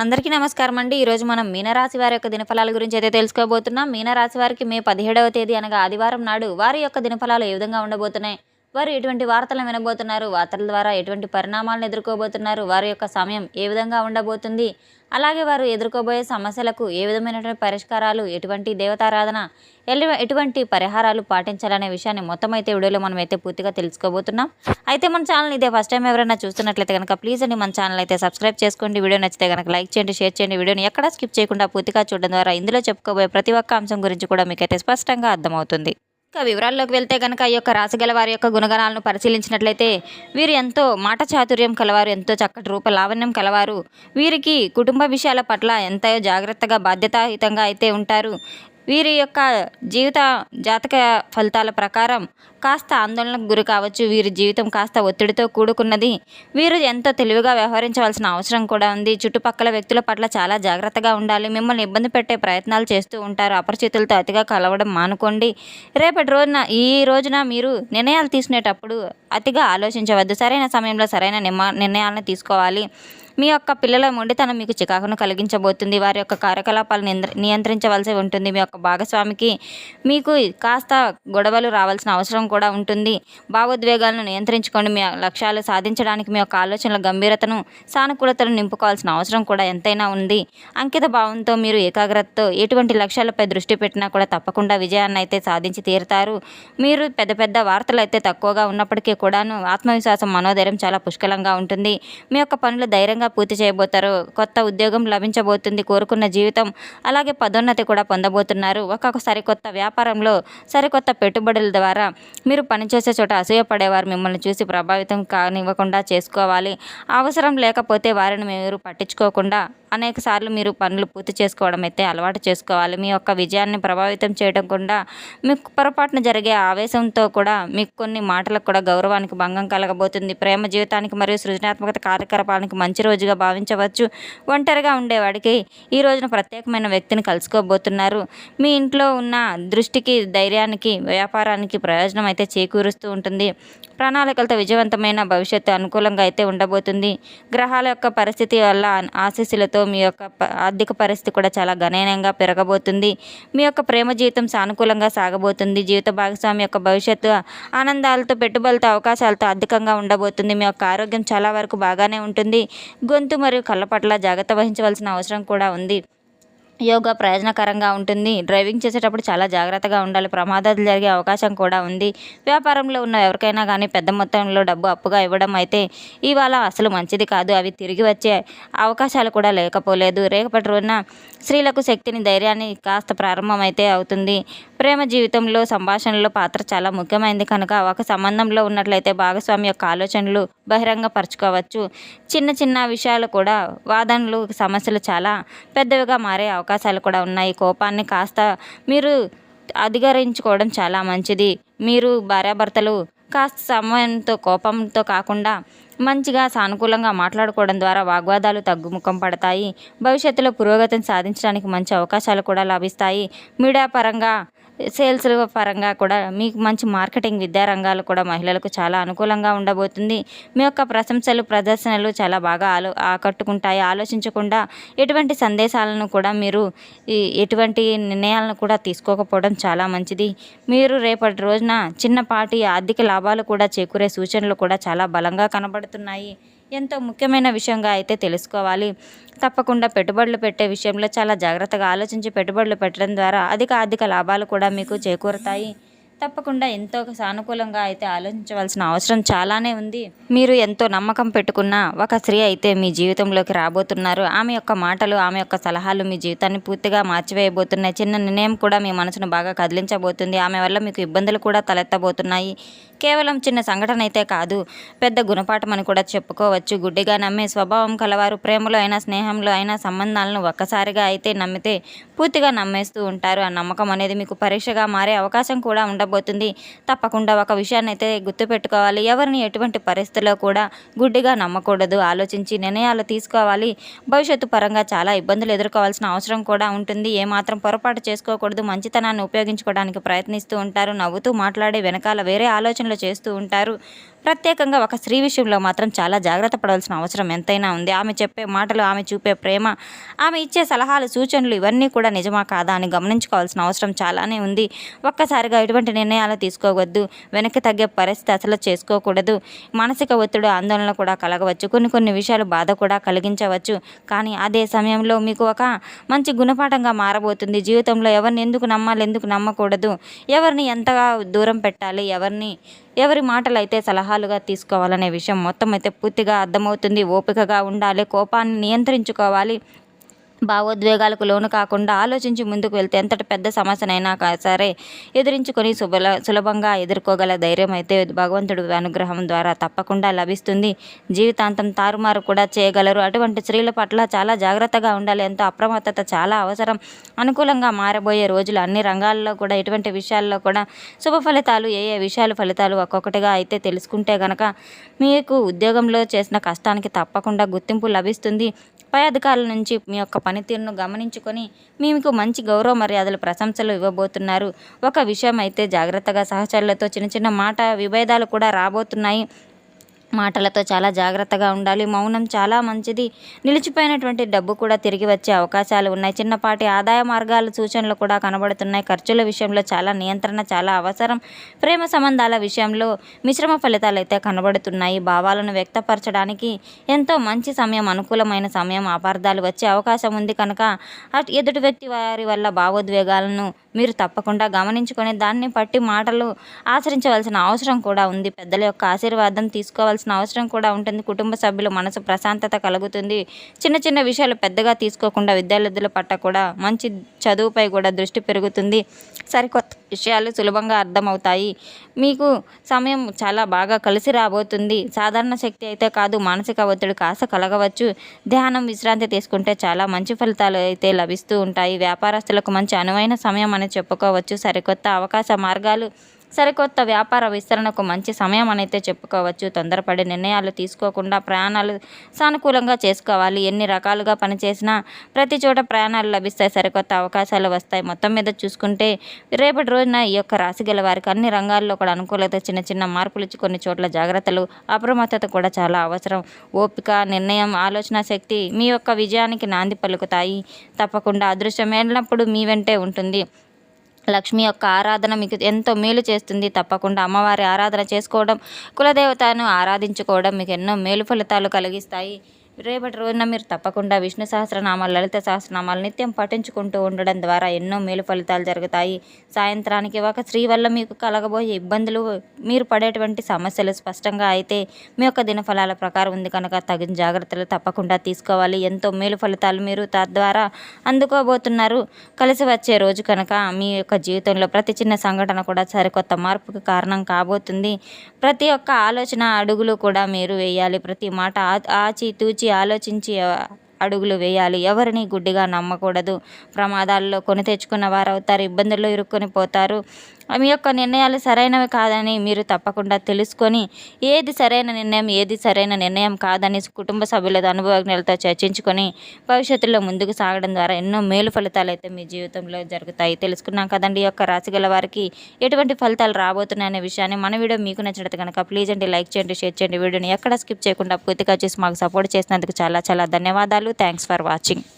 అందరికీ నమస్కారం అండి. ఈరోజు మనం మీనరాశి వారి యొక్క దినఫలాల గురించి అయితే తెలుసుకోబోతున్నాం. మీనరాశి వారికి మే 17వ తేదీ అనగా ఆదివారం నాడు వారి యొక్క దినఫలాలు ఏ విధంగా ఉండబోతున్నాయి, వారు ఎటువంటి వార్తలను వినబోతున్నారు, వార్తల ద్వారా ఎటువంటి పరిణామాలను ఎదుర్కోబోతున్నారు, వారి యొక్క సమయం ఏ విధంగా ఉండబోతుంది, అలాగే వారు ఎదుర్కోబోయే సమస్యలకు ఏ విధమైనటువంటి పరిష్కారాలు, ఎటువంటి దేవతారాధన, ఎటువంటి పరిహారాలు పాటించాలనే విషయాన్ని మొత్తం అయితే వీడియోలో మనం అయితే పూర్తిగా తెలుసుకోబోతున్నాం. అయితే మన ఛానల్ ఇదే ఫస్ట్ టైం ఎవరైనా చూస్తున్నట్లయితే కనుక ప్లీజ్ అండి మన ఛానల్ అయితే సబ్స్క్రైబ్ చేసుకోండి. వీడియో నచ్చితే కనుక లైక్ చేయండి, షేర్ చేయండి. వీడియోని ఎక్కడా స్కిప్ చేయకుండా పూర్తిగా చూడడం ద్వారా ఇందులో చెప్పుకోబోయే ప్రతి ఒక్క అంశం గురించి కూడా మీకైతే స్పష్టంగా అర్థమవుతుంది. ఇక వివరాల్లోకి వెళ్తే కనుక ఈ యొక్క రాశి గల వారి యొక్క గుణగణాలను పరిశీలించినట్లయితే వీరు ఎంతో మాట చాతుర్యం కలవారు, ఎంతో చక్కటి రూప లావణ్యం కలవారు. వీరికి కుటుంబ విషయాల పట్ల ఎంతో జాగ్రత్తగా బాధ్యతాయుతంగా అయితే ఉంటారు. వీరి యొక్క జీవిత జాతక ఫలితాల ప్రకారం కాస్త ఆందోళనకు గురి కావచ్చు. వీరి జీవితం కాస్త ఒత్తిడితో కూడుకున్నది. వీరు ఎంతో తెలివిగా వ్యవహరించవలసిన అవసరం కూడా ఉంది. చుట్టుపక్కల వ్యక్తుల పట్ల చాలా జాగ్రత్తగా ఉండాలి. మిమ్మల్ని ఇబ్బంది పెట్టే ప్రయత్నాలు చేస్తూ ఉంటారు. అపరిచితులతో అతిగా కలవడం మానుకోండి. రేపటి రోజున ఈ రోజున మీరు నిర్ణయాలు తీసుకునేటప్పుడు అతిగా ఆలోచించవద్దు. సరైన సమయంలో సరైన నిర్ణయాలను తీసుకోవాలి. మీ యొక్క పిల్లల మొండితనం మీకు చికాకును కలిగించబోతుంది. వారి యొక్క కార్యకలాపాలు నియంత్రించవలసి ఉంటుంది. మీ యొక్క భాగస్వామికి మీకు కాస్త గొడవలు రావాల్సిన అవసరం కూడా ఉంటుంది. భావోద్వేగాలను నియంత్రించుకోండి. మీ లక్ష్యాలు సాధించడానికి మీ యొక్క ఆలోచనల గంభీరతను, సానుకూలతను నింపుకోవాల్సిన అవసరం కూడా ఎంతైనా ఉంది. అంకిత భావంతో మీరు ఏకాగ్రతతో ఎటువంటి లక్ష్యాలపై దృష్టి పెట్టినా కూడా తప్పకుండా విజయాన్ని అయితే సాధించి తీరుతారు. మీరు పెద్ద పెద్ద వార్తలు అయితే తక్కువగా ఉన్నప్పటికీ కూడాను ఆత్మవిశ్వాసం, మనోధైర్యం చాలా పుష్కలంగా ఉంటుంది. మీ యొక్క పనులు ధైర్యంగా పూర్తి చేయబోతారు. కొత్త ఉద్యోగం లభించబోతుంది. కోరుకున్న జీవితం, అలాగే పదోన్నతి కూడా పొందబోతున్నారు. ఒక సరికొత్త వ్యాపారంలో సరికొత్త పెట్టుబడుల ద్వారా మీరు పనిచేసే చోట అసూయపడేవారు మిమ్మల్ని చూసి ప్రభావితం కానివ్వకుండా చేసుకోవాలి. అవసరం లేకపోతే వారిని మీరు పట్టించుకోకుండా అనేక సార్లు మీరు పనులు పూర్తి చేసుకోవడం అయితే అలవాటు చేసుకోవాలి. మీ యొక్క విజయాన్ని ప్రభావితం చేయడం కూడా మీకు పొరపాటున జరిగే ఆవేశంతో కూడా మీకు కొన్ని మాటలకు కూడా గౌరవానికి భంగం కలగబోతుంది. ప్రేమ జీవితానికి మరియు సృజనాత్మకత కార్యకలాపానికి మంచి రోజుగా భావించవచ్చు. ఒంటరిగా ఉండేవాడికి ఈ రోజున ప్రత్యేకమైన వ్యక్తిని కలుసుకోబోతున్నారు. మీ ఇంట్లో ఉన్న దృష్టికి, ధైర్యానికి, వ్యాపారానికి ప్రయోజనం అయితే చేకూరుస్తూ ఉంటుంది. ప్రణాళికలతో విజయవంతమైన భవిష్యత్తు అనుకూలంగా అయితే ఉండబోతుంది. గ్రహాల యొక్క పరిస్థితి వల్ల ఆశీస్సులతో మీ యొక్క ఆర్థిక పరిస్థితి కూడా చాలా గణనీయంగా పెరగబోతుంది. మీ యొక్క ప్రేమ జీవితం సానుకూలంగా సాగబోతుంది. జీవిత భాగస్వామి యొక్క భవిష్యత్తు ఆనందాలతో, పెట్టుబడులతో, అవకాశాలతో అధికంగా ఉండబోతుంది. మీ యొక్క ఆరోగ్యం చాలా వరకు బాగానే ఉంటుంది. గొంతు మరియు కళ్ళ పట్ల జాగ్రత్త వహించవలసిన అవసరం కూడా ఉంది. యోగా ప్రయోజనకరంగా ఉంటుంది. డ్రైవింగ్ చేసేటప్పుడు చాలా జాగ్రత్తగా ఉండాలి. ప్రమాదాలు జరిగే అవకాశం కూడా ఉంది. వ్యాపారంలో ఉన్న ఎవరికైనా కానీ పెద్ద మొత్తంలో డబ్బు అప్పుగా ఇవ్వడం అయితే ఇవాళ అసలు మంచిది కాదు. అవి తిరిగి వచ్చే అవకాశాలు కూడా లేకపోలేదు. రేపటి రోజున స్త్రీలకు శక్తిని, ధైర్యాన్ని కాస్త ప్రారంభమైతే అవుతుంది. ప్రేమ జీవితంలో సంభాషణలో పాత్ర చాలా ముఖ్యమైనది కనుక ఒక సంబంధంలో ఉన్నట్లయితే భాగస్వామి యొక్క ఆలోచనలు బహిరంగపరచుకోవచ్చు. చిన్న చిన్న విషయాలు కూడా వాదనలు, సమస్యలు చాలా పెద్దవిగా మారే అవకాశాలు కూడా ఉన్నాయి. కోపాన్ని కాస్త మీరు అధిగరించుకోవడం చాలా మంచిది. మీరు భార్యాభర్తలు కాస్త సమయంతో, కోపంతో కాకుండా మంచిగా సానుకూలంగా మాట్లాడుకోవడం ద్వారా వాగ్వాదాలు తగ్గుముఖం పడతాయి. భవిష్యత్తులో పురోగతిని సాధించడానికి మంచి అవకాశాలు కూడా లభిస్తాయి. మీడియా పరంగా, సేల్స్ పరంగా కూడా మీకు మంచి మార్కెటింగ్, విద్యా రంగాలు కూడా మహిళలకు చాలా అనుకూలంగా ఉండబోతుంది. మీ యొక్క ప్రశంసలు, ప్రదర్శనలు చాలా బాగా ఆకట్టుకుంటాయి. ఆలోచించకుండా ఎటువంటి సందేశాలను కూడా మీరు ఎటువంటి నిర్ణయాలను కూడా తీసుకోకపోవడం చాలా మంచిది. మీరు రేపటి రోజున చిన్నపాటి ఆర్థిక లాభాలు కూడా చేకూరే సూచనలు కూడా చాలా బలంగా కనబడుతున్నాయి. ఎంతో ముఖ్యమైన విషయంగా అయితే తెలుసుకోవాలి. తప్పకుండా పెట్టుబడులు పెట్టే విషయంలో చాలా జాగ్రత్తగా ఆలోచించి పెట్టుబడులు పెట్టడం ద్వారా అధిక ఆర్థిక లాభాలు కూడా మీకు చేకూరుతాయి. తప్పకుండా ఎంతో సానుకూలంగా అయితే ఆలోచించవలసిన అవసరం చాలానే ఉంది. మీరు ఎంతో నమ్మకం పెట్టుకున్న ఒక స్త్రీ అయితే మీ జీవితంలోకి రాబోతున్నారు. ఆమె యొక్క మాటలు, ఆమె యొక్క సలహాలు మీ జీవితాన్ని పూర్తిగా మార్చివేయబోతున్నాయి. చిన్న నిర్ణయం కూడా మీ మనసును బాగా కదిలించబోతుంది. ఆమె వల్ల మీకు ఇబ్బందులు కూడా తలెత్తబోతున్నాయి. కేవలం చిన్న సంఘటన అయితే కాదు, పెద్ద గుణపాఠం అని కూడా చెప్పుకోవచ్చు. గుడ్డిగా నమ్మే స్వభావం కలవారు ప్రేమలో అయినా, స్నేహంలో అయినా సంబంధాలను ఒక్కసారిగా అయితే నమ్మితే పూర్తిగా నమ్మేస్తూ ఉంటారు. ఆ నమ్మకం అనేది మీకు పరీక్షగా మారే అవకాశం కూడా ఉండబోతుంది. తప్పకుండా ఒక విషయాన్ని అయితే గుర్తుపెట్టుకోవాలి. ఎవరిని ఎటువంటి పరిస్థితుల్లో కూడా గుడ్డిగా నమ్మకూడదు. ఆలోచించి నిర్ణయాలు తీసుకోవాలి. భవిష్యత్తు పరంగా చాలా ఇబ్బందులు ఎదుర్కోవాల్సిన అవసరం కూడా ఉంటుంది. ఏమాత్రం పొరపాటు చేసుకోకూడదు. మంచితనాన్ని ఉపయోగించుకోవడానికి ప్రయత్నిస్తూ ఉంటారు. నవ్వుతూ మాట్లాడే వెనకాల వేరే ఆలోచనలు చేస్తూ ఉంటారు. ప్రత్యేకంగా ఒక స్త్రీ విషయంలో మాత్రం చాలా జాగ్రత్త పడవలసిన అవసరం ఎంతైనా ఉంది. ఆమె చెప్పే మాటలు, ఆమె చూపే ప్రేమ, ఆమె ఇచ్చే సలహాలు, సూచనలు ఇవన్నీ కూడా నిజమా కాదా అని గమనించుకోవాల్సిన అవసరం చాలానే ఉంది. ఒక్కసారిగా ఎటువంటి నిర్ణయాలు తీసుకోవద్దు. వెనక్కి తగ్గే పరిస్థితి అసలు చేసుకోకూడదు. మానసిక ఒత్తిడి, ఆందోళన కూడా కలగవచ్చు. కొన్ని విషయాలు బాధ కూడా కలిగించవచ్చు. కానీ అదే సమయంలో మీకు ఒక మంచి గుణపాఠంగా మారబోతుంది. జీవితంలో ఎవరిని ఎందుకు నమ్మాలి, ఎందుకు నమ్మకూడదు, ఎవరిని ఎంతగా దూరం పెట్టాలి, ఎవరి మాటలు అయితే సలహాలుగా తీసుకోవాలనే విషయం మొత్తం అయితే పూర్తిగా అర్థమవుతుంది. ఓపికగా ఉండాలి, కోపాన్ని నియంత్రించుకోవాలి, భావోద్వేగాలకు లోను కాకుండా ఆలోచించి ముందుకు వెళ్తే ఎంతటి పెద్ద సమస్యనైనా సరే ఎదిరించుకొని సులభంగా ఎదుర్కోగల ధైర్యం అయితే భగవంతుడి అనుగ్రహం ద్వారా తప్పకుండా లభిస్తుంది. జీవితాంతం తారుమారు కూడా చేయగలరు. అటువంటి స్త్రీల పట్ల చాలా జాగ్రత్తగా ఉండాలి. ఎంతో అప్రమత్తత చాలా అవసరం. అనుకూలంగా మారబోయే రోజులు అన్ని రంగాల్లో కూడా, ఎటువంటి విషయాల్లో కూడా శుభ ఫలితాలు, ఏ విషయాలు ఫలితాలు ఒక్కొక్కటిగా అయితే తెలుసుకుంటే గనక మీకు ఉద్యోగంలో చేసిన కష్టానికి తప్పకుండా గుర్తింపు లభిస్తుంది. పై అధికారుల నుంచి మీ యొక్క పనితీరును గమనించుకొని మీకు మంచి గౌరవ మర్యాదలు, ప్రశంసలు ఇవ్వబోతున్నారు. ఒక విషయం అయితే జాగ్రత్తగా, సహచరులతో చిన్న మాట విభేదాలు కూడా రాబోతున్నాయి. మాటలతో చాలా జాగ్రత్తగా ఉండాలి. మౌనం చాలా మంచిది. నిలిచిపోయినటువంటి డబ్బు కూడా తిరిగి వచ్చే అవకాశాలు ఉన్నాయి. చిన్నపాటి ఆదాయ మార్గాల సూచనలు కూడా కనబడుతున్నాయి. ఖర్చుల విషయంలో చాలా నియంత్రణ చాలా అవసరం. ప్రేమ సంబంధాల విషయంలో మిశ్రమ ఫలితాలు అయితే కనబడుతున్నాయి. భావాలను వ్యక్తపరచడానికి ఎంతో మంచి సమయం, అనుకూలమైన సమయం. అపార్థాలు వచ్చే అవకాశం ఉంది కనుక ఎదుటి వ్యక్తి వారి వల్ల భావోద్వేగాలను మీరు తప్పకుండా గమనించుకొని దాన్ని బట్టి మాటలు ఆచరించవలసిన అవసరం కూడా ఉంది. పెద్దల యొక్క ఆశీర్వాదం తీసుకోవాల్సిన అవసరం కూడా ఉంటుంది. కుటుంబ సభ్యుల మనసు ప్రశాంతత కలుగుతుంది. చిన్న విషయాలు పెద్దగా తీసుకోకుండా విద్యార్థుల పట్ల కూడా మంచి చదువుపై కూడా దృష్టి పెరుగుతుంది. సరికొత్త విషయాలు సులభంగా అర్థమవుతాయి. మీకు సమయం చాలా బాగా కలిసి రాబోతుంది. సాధారణ శక్తి అయితే కాదు, మానసిక ఒత్తిడి కాస్త కలగవచ్చు. ధ్యానం, విశ్రాంతి తీసుకుంటే చాలా మంచి ఫలితాలు అయితే లభిస్తూ ఉంటాయి. వ్యాపారస్తులకు మంచి అనువైన సమయం అని చెప్పుకోవచ్చు. సరికొత్త అవకాశ మార్గాలు, సరికొత్త వ్యాపార విస్తరణకు మంచి సమయం అనైతే చెప్పుకోవచ్చు. తొందరపడి నిర్ణయాలు తీసుకోకుండా ప్రయాణాలు సానుకూలంగా చేసుకోవాలి. ఎన్ని రకాలుగా పనిచేసినా ప్రతి చోట ప్రయాణాలు లభిస్తాయి, సరికొత్త అవకాశాలు వస్తాయి. మొత్తం మీద చూసుకుంటే రేపటి రోజున ఈ యొక్క రాశి గల వారికి అన్ని రంగాల్లో కూడా అనుకూలత, చిన్న మార్పులు ఇచ్చి కొన్ని చోట్ల జాగ్రత్తలు, అప్రమత్తత కూడా చాలా అవసరం. ఓపిక, నిర్ణయం, ఆలోచన శక్తి మీ యొక్క విజయానికి నాంది పలుకుతాయి. తప్పకుండా అదృష్టం ఎల్లప్పుడూ మీ వెంటే ఉంటుంది. లక్ష్మి యొక్క ఆరాధన మీకు ఎంతో మేలు చేస్తుంది. తప్పకుండా అమ్మవారి ఆరాధన చేసుకోవడం, కులదేవతను ఆరాధించుకోవడం మీకు ఎన్నో మేలు ఫలితాలు కలిగిస్తాయి. రేపటి రోజున మీరు తప్పకుండా విష్ణు సహస్రనామాలు, లలిత సహస్రనామాలు నిత్యం పఠించుకుంటూ ఉండడం ద్వారా ఎన్నో మేలు ఫలితాలు జరుగుతాయి. సాయంత్రానికి ఒక స్త్రీ వల్ల మీకు కలగబోయే ఇబ్బందులు, మీరు పడేటువంటి సమస్యలు స్పష్టంగా అయితే మీ యొక్క దినఫలాల ప్రకారం ఉంది కనుక తగిన జాగ్రత్తలు తప్పకుండా తీసుకోవాలి. ఎంతో మేలు ఫలితాలు మీరు తద్వారా అందుకోబోతున్నారు. కలిసి వచ్చే రోజు కనుక మీ యొక్క జీవితంలో ప్రతి చిన్న సంఘటన కూడా సరికొత్త మార్పుకు కారణం కాబోతుంది. ప్రతి ఒక్క ఆలోచన, అడుగులు కూడా మీరు వేయాలి. ప్రతి మాట ఆచితూచి ఆలోచించి అడుగులు వేయాలి. ఎవరిని గుడ్డిగా నమ్మకూడదు. ప్రమాదాల్లో కొని తెచ్చుకున్న వారు అవుతారు, ఇబ్బందుల్లో ఇరుక్కొని పోతారు. మీ యొక్క నిర్ణయాలు సరైనవి కాదని మీరు తప్పకుండా తెలుసుకొని ఏది సరైన నిర్ణయం, ఏది సరైన నిర్ణయం కాదని కుటుంబ సభ్యుల అనుభవజ్ఞులతో చర్చించుకొని భవిష్యత్తులో ముందుకు సాగడం ద్వారా ఎన్నో మేలు ఫలితాలు అయితే మీ జీవితంలో జరుగుతాయి. తెలుసుకున్నాం కదండి ఈ యొక్క రాశి గల వారికి ఎటువంటి ఫలితాలు రాబోతున్నాయనే విషయాన్ని. మన వీడియో మీకు నచ్చినట్టు కనుక ప్లీజ్ అండి లైక్ చేయండి, షేర్ చేయండి. వీడియోని ఎక్కడ స్కిప్ చేయకుండా పూర్తిగా చూసి మాకు సపోర్ట్ చేసినందుకు చాలా ధన్యవాదాలు. Thanks for watching.